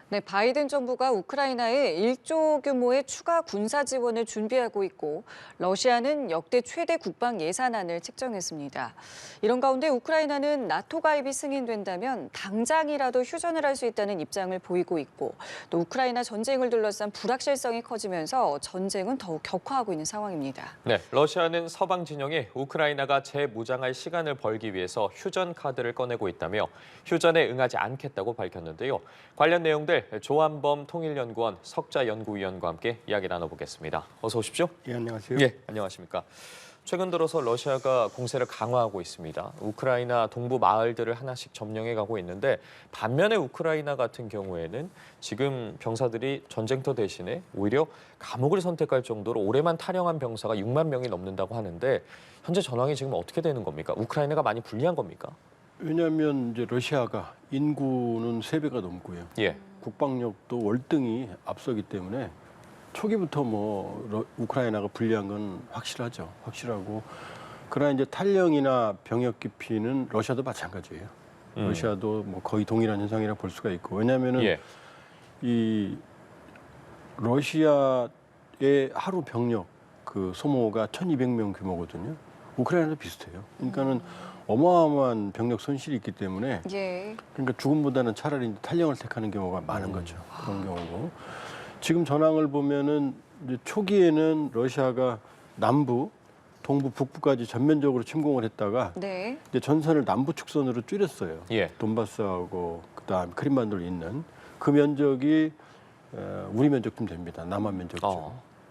네, 바이든 정부가 우크라이나에 1조 규모의 추가 군사 지원을 준비하고 있고 러시아는 역대 최대 국방 예산안을 책정했습니다. 이런 가운데 우크라이나는 나토 가입이 승인된다면 당장이라도 휴전을 할 수 있다는 입장을 보이고 있고 또 우크라이나 전쟁을 둘러싼 불확실성이 커지면서 전쟁은 더욱 격화하고 있는 상황입니다. 네, 러시아는 서방 진영이 우크라이나가 재무장할 시간을 벌기 위해서 휴전 카드를 꺼내고 있다며 휴전에 응하지 않겠다고 밝혔는데요. 관련 내용들 조한범 통일연구원 석자연구위원과 함께 이야기 나눠보겠습니다. 어서 오십시오. 예, 안녕하세요. 예, 안녕하십니까. 최근 들어서 러시아가 공세를 강화하고 있습니다. 우크라이나 동부 마을들을 하나씩 점령해 가고 있는데 반면에 우크라이나 같은 경우에는 지금 병사들이 전쟁터 대신에 오히려 감옥을 선택할 정도로 올해만 탈영한 병사가 6만 명이 넘는다고 하는데 현재 전황이 지금 어떻게 되는 겁니까? 우크라이나가 많이 불리한 겁니까? 왜냐하면 이제 러시아가 인구는 3배가 넘고요. 예. 국방력도 월등히 앞서기 때문에 초기부터 우크라이나가 불리한 건 확실하고. 그러나 이제 탈영이나 병역 기피는 러시아도 마찬가지예요. 러시아도 거의 동일한 현상이라 볼 수가 있고. 왜냐하면은 예. 이 러시아의 하루 병력 그 소모가 1,200명 규모거든요. 우크라이나도 비슷해요. 그러니까는 어마어마한 병력 손실이 있기 때문에 그러니까 죽음보다는 차라리 탈영을 택하는 경우가 많은 거죠. 그런 경우고. 지금 전황을 보면은 이제 초기에는 러시아가 남부, 동부, 북부까지 전면적으로 침공을 했다가 이제 전선을 남부 축선으로 줄였어요. 예. 돈바스하고 그다음 크림반도로 있는 그 면적이 우리 면적쯤 됩니다. 남한 면적쯤.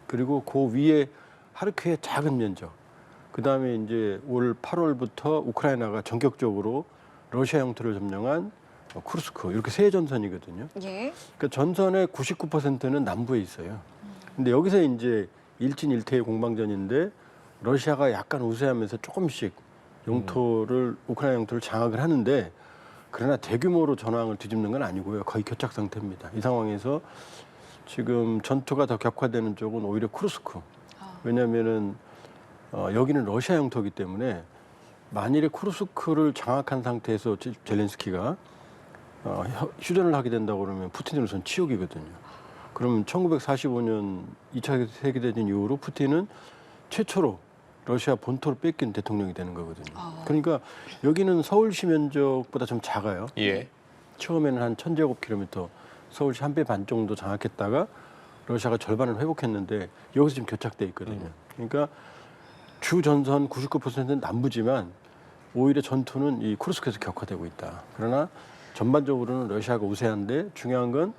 그리고 그 위에 하르키우의 작은 면적. 그다음에 이제 올 8월부터 우크라이나가 전격적으로 러시아 영토를 점령한 쿠르스크 이렇게 세 전선이거든요. 그러니까 전선의 99%는 남부에 있어요. 근데 여기서 이제 일진일퇴의 공방전인데 러시아가 약간 우세하면서 조금씩 영토를 우크라이나 영토를 장악을 하는데 그러나 대규모로 전황을 뒤집는 건 아니고요. 거의 교착 상태입니다. 이 상황에서 지금 전투가 더 격화되는 쪽은 오히려 쿠르스크. 왜냐하면은 여기는 러시아 영토이기 때문에 만일에 쿠르스크를 장악한 상태에서 젤렌스키가 휴전을 하게 된다고 그러면 푸틴으로서는 치욕이거든요. 그러면 1945년 2차 세계대전 이후로 푸틴은 최초로 러시아 본토를 뺏긴 대통령이 되는 거거든요. 그러니까 여기는 서울시 면적보다 좀 작아요. 예. 처음에는 한 1000제곱킬로미터, 서울시 1배 반 정도 장악했다가 러시아가 절반을 회복했는데 여기서 지금 교착돼 있거든요. 그러니까 주 전선 99%는 남부지만 오히려 전투는 이 쿠르스크에서 격화되고 있다. 그러나 전반적으로는 러시아가 우세한데 중요한 건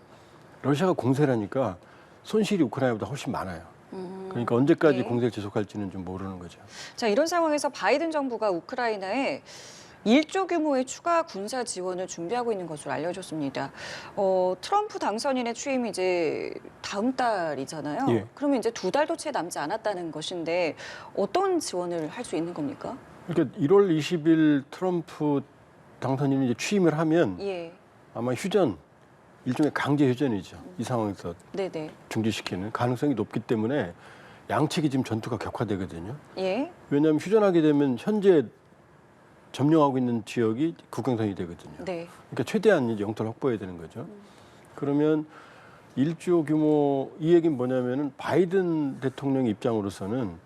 러시아가 공세를 하니까 손실이 우크라이나보다 훨씬 많아요. 그러니까 언제까지 공세를 지속할지는 좀 모르는 거죠. 자, 이런 상황에서 바이든 정부가 우크라이나에 1조 규모의 추가 군사 지원을 준비하고 있는 것으로 알려졌습니다. 트럼프 당선인의 취임이 이제 다음 달이잖아요. 예. 그러면 이제 2달도 채 남지 않았다는 것인데 어떤 지원을 할 수 있는 겁니까? 그러니까 1월 20일 트럼프 당선인이 이제 취임을 하면 아마 휴전, 일종의 강제 휴전이죠. 이 상황에서 중지시키는 가능성이 높기 때문에 양측이 지금 전투가 격화되거든요. 왜냐하면 휴전하게 되면 현재 점령하고 있는 지역이 국경선이 되거든요. 그러니까 최대한 이제 영토를 확보해야 되는 거죠. 그러면 1조 규모, 이 얘기는 뭐냐면은 바이든 대통령 입장으로서는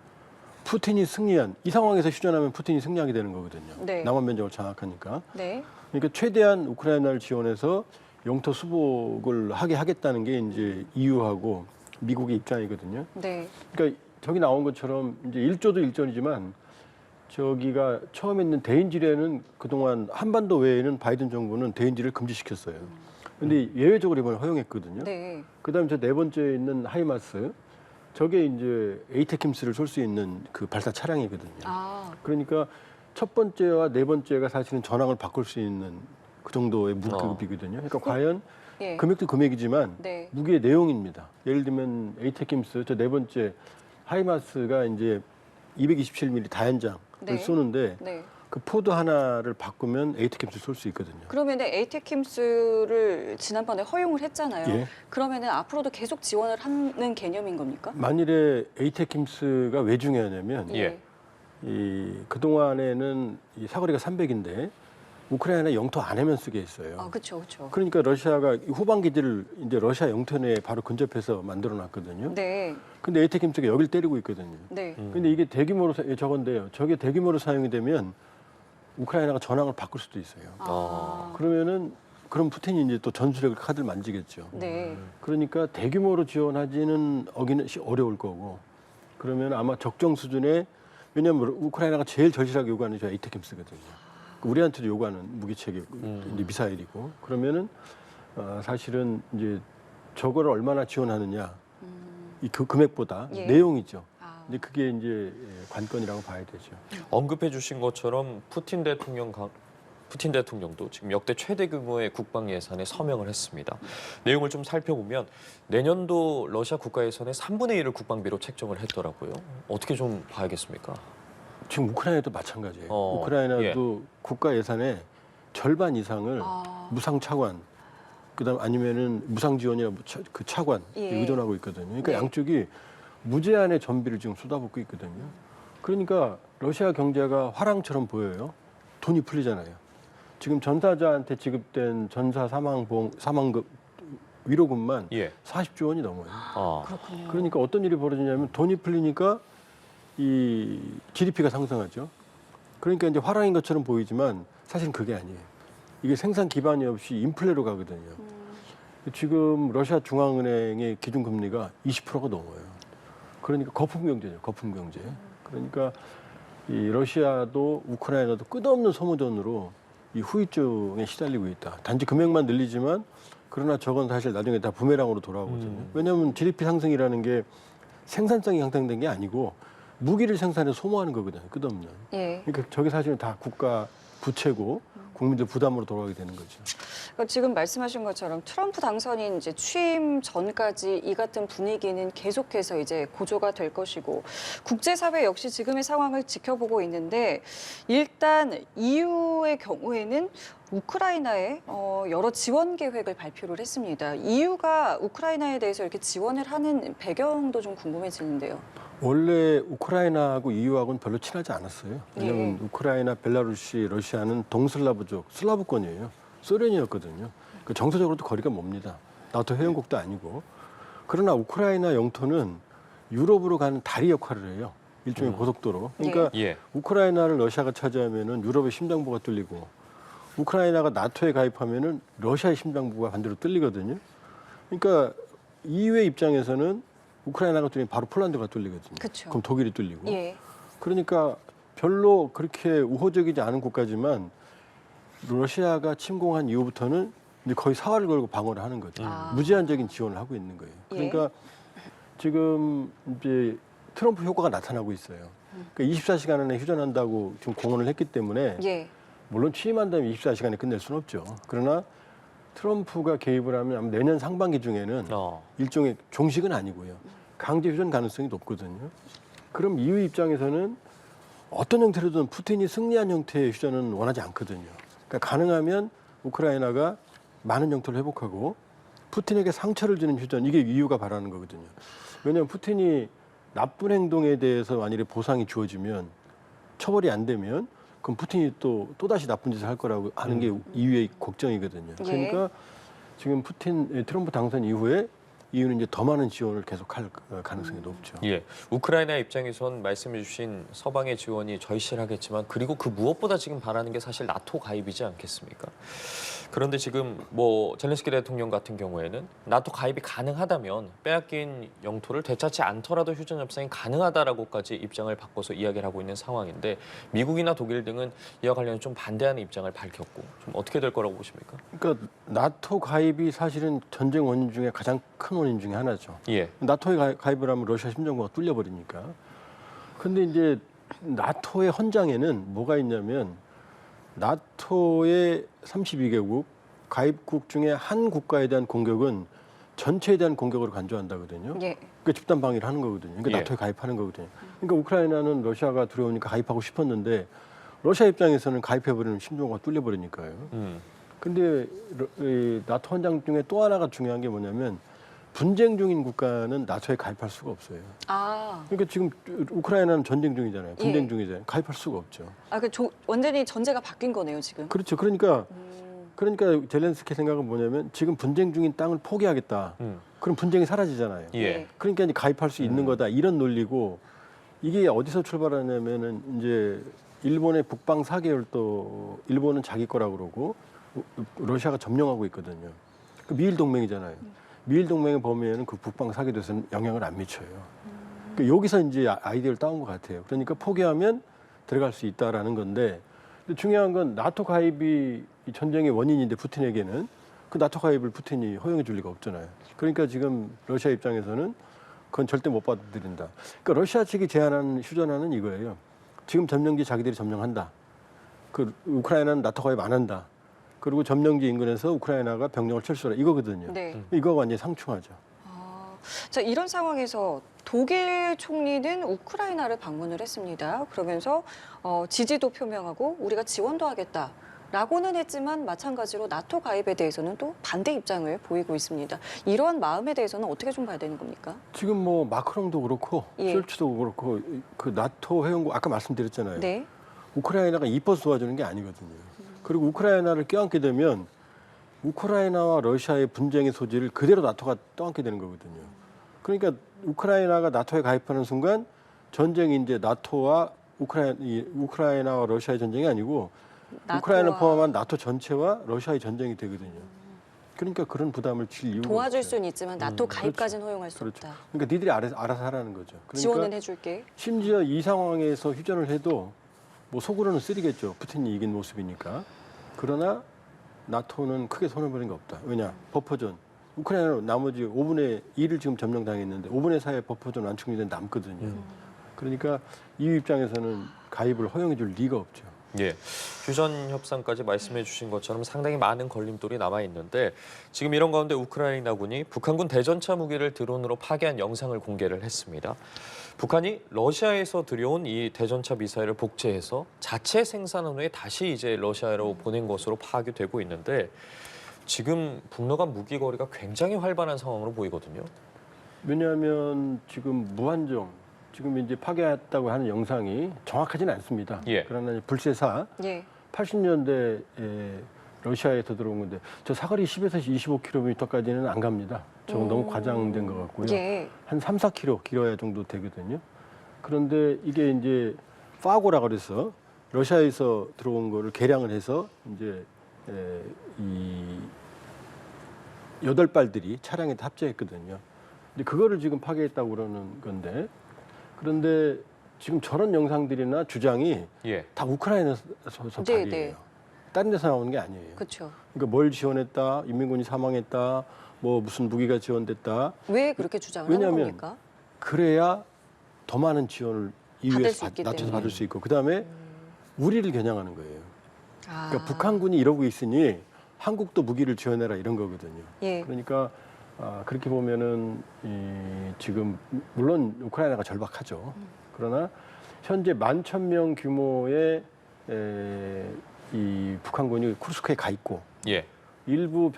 푸틴이 승리한, 이 상황에서 휴전하면 푸틴이 승리하게 되는 거거든요. 남한 면적을 장악하니까. 그러니까 최대한 우크라이나를 지원해서 영토 수복을 하겠다는 게 이제 EU하고 미국의 입장이거든요. 그러니까 저기 나온 것처럼 이제 1조도 일전이지만 저기가 처음에 있는 대인지뢰는 그동안 한반도 외에는 바이든 정부는 대인지뢰를 금지시켰어요. 근데 예외적으로 이번에 허용했거든요. 그다음에 저 네 번째에 있는 하이마스, 저게 이제 에이테킴스를 쏠 수 있는 그 발사 차량이거든요. 그러니까 첫 번째와 네 번째가 사실은 전황을 바꿀 수 있는 그 정도의 무기급이거든요. 그러니까 과연 금액도 금액이지만 무기의 내용입니다. 예를 들면 에이테킴스 저 네 번째 하이마스가 이제 227mm 다연장을 쏘는데 그 포드 하나를 바꾸면 에이테킴스를 쏠 수 있거든요. 그러면 에이테킴스를 지난번에 허용을 했잖아요. 그러면 앞으로도 계속 지원을 하는 개념인 겁니까? 만일에 에이테킴스가 왜 중요하냐면 이 그동안에는 이 사거리가 300인데 우크라이나 영토 안에만 쓰게 했어요. 그렇죠, 그렇죠. 그러니까 러시아가 후방 기지를 이제 러시아 영토 내에 바로 근접해서 만들어놨거든요. 네. 근데 에이테킴스가 여길 때리고 있거든요. 네. 근데 이게 대규모로 저건데요. 저게 대규모로 사용이 되면 우크라이나가 전황을 바꿀 수도 있어요. 그럼 푸틴이 이제 또 전술핵 카드를 만지겠죠. 네. 그러니까 대규모로 지원하지는 어려울 거고. 그러면 아마 적정 수준의 왜냐하면 우크라이나가 제일 절실하게 요구하는 게 에이테킴스거든요. 우리한테도 요구하는 무기체계 이제 미사일이고 그러면은 사실은 이제 저거를 얼마나 지원하느냐 이 그 금액보다 예. 내용이죠. 근데 그게 이제 관건이라고 봐야 되죠. 언급해 주신 것처럼 푸틴 대통령도 지금 역대 최대 규모의 국방 예산에 서명을 했습니다. 내용을 좀 살펴보면 내년도 러시아 국가 예산의 3분의 1을 국방비로 책정을 했더라고요. 어떻게 좀 봐야겠습니까? 지금 우크라이나도 마찬가지예요. 예. 우크라이나도 국가 예산의 절반 이상을 무상 차관, 그다음 아니면은 무상 지원이나 그 차관 예. 의존하고 있거든요. 그러니까 네. 양쪽이 무제한의 전비를 지금 쏟아붓고 있거든요. 그러니까 러시아 경제가 화랑처럼 보여요. 돈이 풀리잖아요. 지금 전사자한테 지급된 전사 사망급 위로금만 예. 40조 원이 넘어요. 그렇군요. 그러니까 어떤 일이 벌어지냐면 돈이 풀리니까 이 GDP가 상승하죠. 그러니까 이제 화랑인 것처럼 보이지만 사실은 그게 아니에요. 이게 생산 기반이 없이 인플레로 가거든요. 지금 러시아 중앙은행의 기준금리가 20%가 넘어요. 그러니까 거품 경제죠, 거품 경제. 그러니까 이 러시아도 우크라이나도 끝없는 소모전으로 이 후유증에 시달리고 있다. 단지 금액만 늘리지만 그러나 저건 사실 나중에 다 부메랑으로 돌아오거든요. 왜냐하면 GDP 상승이라는 게 생산성이 향상된 게 아니고 무기를 생산해서 소모하는 거거든요. 끝없는. 예. 그러니까 저게 사실은 다 국가 부채고 국민들 부담으로 돌아가게 되는 거죠. 그러니까 지금 말씀하신 것처럼 트럼프 당선인 이제 취임 전까지 이 같은 분위기는 계속해서 이제 고조가 될 것이고 국제사회 역시 지금의 상황을 지켜보고 있는데 일단 EU의 경우에는 우크라이나에 여러 지원 계획을 발표를 했습니다. EU가 우크라이나에 대해서 이렇게 지원을 하는 배경도 좀 궁금해지는데요. 원래 우크라이나하고 EU하고는 별로 친하지 않았어요. 왜냐하면 우크라이나, 벨라루시, 러시아는 동슬라브족, 슬라브권이에요. 소련이었거든요. 그 정서적으로도 거리가 멉니다. 나토 회원국도 아니고. 그러나 우크라이나 영토는 유럽으로 가는 다리 역할을 해요. 일종의 고속도로. 그러니까 예. 우크라이나를 러시아가 차지하면은 유럽의 심장부가 뚫리고 우크라이나가 나토에 가입하면은 러시아의 심장부가 반대로 뚫리거든요. 그러니까 EU의 입장에서는 우크라이나가 뚫리면 바로 폴란드가 뚫리거든요. 그쵸. 그럼 독일이 뚫리고. 예. 그러니까 별로 그렇게 우호적이지 않은 국가지만 러시아가 침공한 이후부터는 이제 거의 사활을 걸고 방어를 하는 거죠. 무제한적인 지원을 하고 있는 거예요. 그러니까 지금 이제 트럼프 효과가 나타나고 있어요. 그러니까 24시간 안에 휴전한다고 지금 공언을 했기 때문에 예. 물론 취임한다면 24시간에 끝낼 수는 없죠. 그러나 트럼프가 개입을 하면 아마 내년 상반기 중에는 일종의 종식은 아니고요. 강제 휴전 가능성이 높거든요. 그럼 EU 입장에서는 어떤 형태로든 푸틴이 승리한 형태의 휴전은 원하지 않거든요. 그러니까 가능하면 우크라이나가 많은 영토를 회복하고 푸틴에게 상처를 주는 휴전, 이게 EU가 바라는 거거든요. 왜냐하면 푸틴이 나쁜 행동에 대해서 만일에 보상이 주어지면 처벌이 안 되면 그럼 푸틴이 또다시 나쁜 짓을 할 거라고 하는 게 EU의 걱정이거든요. 그러니까 지금 트럼프 당선 이후에 EU는 이제 더 많은 지원을 계속할 가능성이 높죠. 예, 우크라이나 입장에선 말씀해주신 서방의 지원이 절실하겠지만 그리고 그 무엇보다 지금 바라는 게 사실 나토 가입이지 않겠습니까? 그런데 지금 뭐 젤렌스키 대통령 같은 경우에는 나토 가입이 가능하다면 빼앗긴 영토를 되찾지 않더라도 휴전 협상이 가능하다라고까지 입장을 바꿔서 이야기를 하고 있는 상황인데 미국이나 독일 등은 이와 관련해 좀 반대하는 입장을 밝혔고 좀 어떻게 될 거라고 보십니까? 그러니까 나토 가입이 사실은 전쟁 원인 중에 가장 큰 원인 중에 하나죠. 예. 나토에 가입을 하면 러시아 심정부가 뚫려버리니까. 근데 이제 나토의 헌장에는 뭐가 있냐면 나토의 32개국 가입국 중에 한 국가에 대한 공격은 전체에 대한 공격으로 간주한다거든요. 예. 그러니까 집단 방위를 하는 거거든요. 그러니까 예. 나토에 가입하는 거거든요. 그러니까 우크라이나는 러시아가 들어오니까 가입하고 싶었는데 러시아 입장에서는 가입해버리면 심정부가 뚫려버리니까요. 근데 이 나토 헌장 중에 또 하나가 중요한 게 뭐냐면 분쟁 중인 국가는 나토에 가입할 수가 없어요. 아, 그러니까 지금 우크라이나는 전쟁 중이잖아요. 분쟁 예. 중이잖아요. 가입할 수가 없죠. 완전히 전제가 바뀐 거네요, 지금. 그렇죠. 그러니까 젤렌스키 생각은 뭐냐면 지금 분쟁 중인 땅을 포기하겠다. 그럼 분쟁이 사라지잖아요. 예. 그러니까 이제 가입할 수 있는 거다. 이런 논리고 이게 어디서 출발하냐면은 이제 일본의 북방 4개월도 일본은 자기 거라고 그러고 러시아가 점령하고 있거든요. 그 미일 동맹이잖아요. 미일 동맹의 범위에는 그 북방 4개도에서는 영향을 안 미쳐요. 그러니까 여기서 이제 아이디어를 따온 것 같아요. 그러니까 포기하면 들어갈 수 있다라는 건데 근데 중요한 건 나토 가입이 이 전쟁의 원인인데 푸틴에게는 그 나토 가입을 푸틴이 허용해 줄 리가 없잖아요. 그러니까 지금 러시아 입장에서는 그건 절대 못 받아들인다. 그러니까 러시아 측이 제안하는 휴전안은 이거예요. 지금 점령지 자기들이 점령한다. 그 우크라이나는 나토 가입 안 한다. 그리고 점령지 인근에서 우크라이나가 병력을 철수하라 이거거든요. 네. 이거가 완전히 상충하죠. 자, 이런 상황에서 독일 총리는 우크라이나를 방문을 했습니다. 그러면서 지지도 표명하고 우리가 지원도 하겠다라고는 했지만 마찬가지로 나토 가입에 대해서는 또 반대 입장을 보이고 있습니다. 이러한 마음에 대해서는 어떻게 좀 봐야 되는 겁니까? 지금 뭐 마크롱도 그렇고 예. 숄츠도 그렇고 그 나토 회원국 아까 말씀드렸잖아요. 네. 우크라이나가 이뻐서 도와주는 게 아니거든요. 그리고 우크라이나를 껴안게 되면 우크라이나와 러시아의 분쟁의 소지를 그대로 나토가 떠안게 되는 거거든요. 그러니까 우크라이나가 나토에 가입하는 순간 전쟁이 이제 나토와 우크라이나와 러시아의 전쟁이 아니고 우크라이나 포함한 나토 전체와 러시아의 전쟁이 되거든요. 그러니까 그런 부담을 질 이유가 도와줄 없죠. 수는 있지만 나토 가입까지는 허용할 수 그렇죠. 없다. 그러니까 니들이 알아서 하라는 거죠. 그러니까 지원은 해줄게. 심지어 이 상황에서 휴전을 해도 뭐 속으로는 쓰리겠죠. 푸틴이 이긴 모습이니까. 그러나 나토는 크게 손해보는 게 없다. 왜냐? 버퍼존. 우크라이나는 나머지 5분의 1을 지금 점령당했는데 5분의 4의 버퍼존 완충지대 남거든요. 그러니까 EU 입장에서는 가입을 허용해 줄 리가 없죠. 예, 휴전 협상까지 말씀해 주신 것처럼 상당히 많은 걸림돌이 남아 있는데 지금 이런 가운데 우크라이나군이 북한군 대전차 무기를 드론으로 파괴한 영상을 공개를 했습니다. 북한이 러시아에서 들여온 이 대전차 미사일을 복제해서 자체 생산한 후에 다시 이제 러시아로 보낸 것으로 파악이 되고 있는데 지금 북러 간 무기 거리가 굉장히 활발한 상황으로 보이거든요. 왜냐하면 지금 무한정 지금 이제 파괴했다고 하는 영상이 정확하지는 않습니다. 예. 그러나 이제 불세사 예. 80년대에 러시아에서 들어온 건데 저 사거리 10에서 25km까지는 안 갑니다. 저건 너무 과장된 것 같고요. 예. 한 3, 4km 길어야 정도 되거든요. 그런데 이게 이제 파고라 그래서 러시아에서 들어온 거를 개량을 해서 이제 이 8발들이 차량에 합체했거든요. 근데 그거를 지금 파괴했다고 그러는 건데 그런데 지금 저런 영상들이나 주장이 예. 다 우크라이나에서 네, 발이에요. 네. 다른 데서 나오는 게 아니에요. 그렇죠. 그러니까 뭘 지원했다, 인민군이 사망했다, 뭐 무슨 무기가 지원됐다. 왜 그렇게 주장을 하는 왜냐하면 겁니까? 그래야 더 많은 지원을 받을 수 EU에서 있기 나토에서 때문에. 받을 수 있고 그다음에 우리를 겨냥하는 거예요. 아. 그러니까 북한군이 이러고 있으니 한국도 무기를 지원해라 이런 거거든요. 예. 그러니까 그렇게 보면은 지금 물론 우크라이나가 절박하죠. 그러나 현재 11,000명 규모의 이 북한군이 쿠르스크에 가 있고 예. 일부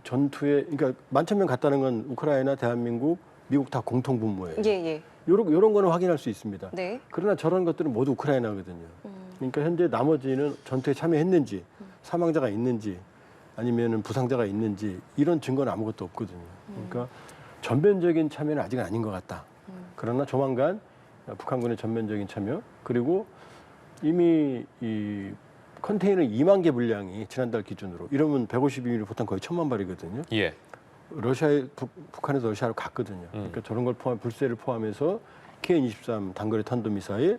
전투에 그러니까 11,000명 갔다는 건 우크라이나, 대한민국, 미국 다 공통 분모예요. 예, 예. 요런 거는 확인할 수 있습니다. 네. 그러나 저런 것들은 모두 우크라이나거든요. 그러니까 현재 나머지는 전투에 참여했는지 사망자가 있는지 아니면은 부상자가 있는지 이런 증거는 아무것도 없거든요. 그러니까 전면적인 참여는 아직은 아닌 것 같다. 그러나 조만간 북한군의 전면적인 참여 그리고 이미 이 컨테이너 2만 개 분량이 지난달 기준으로 이러면 152mm 포탄 거의 1,000만 발이거든요. 예. 북한에서 러시아로 갔거든요. 그러니까 저런 걸 불세를 포함해서 KN-23 단거리 탄도미사일,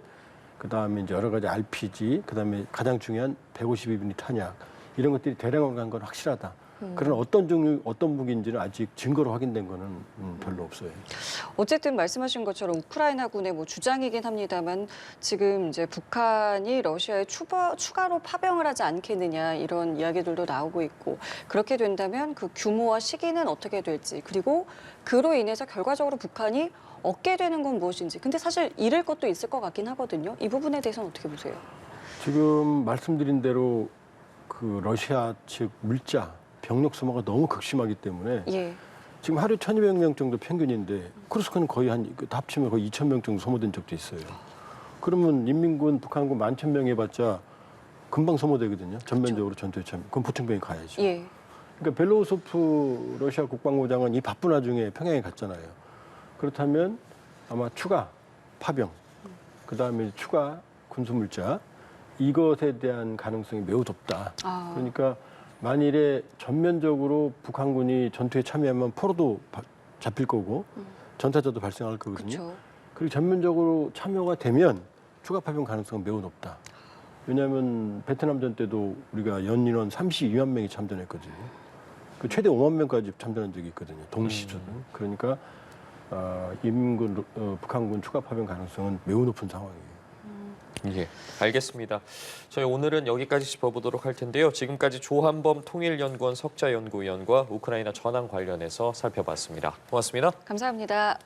그 다음에 이제 여러 가지 RPG, 그 다음에 가장 중요한 152mm 탄약 이런 것들이 대량으로 간 건 확실하다. 그런 어떤 종류, 어떤 무기인지는 아직 증거로 확인된 거는 별로 없어요. 어쨌든 말씀하신 것처럼 우크라이나군의 뭐 주장이긴 합니다만 지금 이제 북한이 러시아에 추가로 파병을 하지 않겠느냐 이런 이야기들도 나오고 있고 그렇게 된다면 그 규모와 시기는 어떻게 될지 그리고 그로 인해서 결과적으로 북한이 얻게 되는 건 무엇인지 근데 사실 잃을 것도 있을 것 같긴 하거든요. 이 부분에 대해서는 어떻게 보세요? 지금 말씀드린 대로 그 러시아 측 물자 병력 소모가 너무 극심하기 때문에 예. 지금 하루 1,200명 정도 평균인데 쿠르스크는 거의 다 합치면 거의 2,000명 정도 소모된 적도 있어요. 그러면 인민군, 북한군 11,000명 해봤자 금방 소모되거든요. 전면적으로 전투에 참여. 그럼 보충병이 가야죠. 예. 그러니까 벨로우소프 러시아 국방부장은 이 바쁜 와중에 평양에 갔잖아요. 그렇다면 아마 추가 파병, 그다음에 추가 군수물자 이것에 대한 가능성이 매우 높다. 그러니까 만일에 전면적으로 북한군이 전투에 참여하면 포로도 잡힐 거고 전사자도 발생할 거거든요. 그쵸. 그리고 전면적으로 참여가 되면 추가 파병 가능성은 매우 높다. 왜냐하면 베트남전 때도 우리가 연인원 32만 명이 참전했거든요. 그 최대 5만 명까지 참전한 적이 있거든요. 동시적으로. 그러니까 인민군, 북한군 추가 파병 가능성은 매우 높은 상황이에요. 예, 알겠습니다. 저희 오늘은 여기까지 짚어보도록 할 텐데요. 지금까지 조한범 통일연구원 석자연구위원과 우크라이나 전황 관련해서 살펴봤습니다. 고맙습니다. 감사합니다.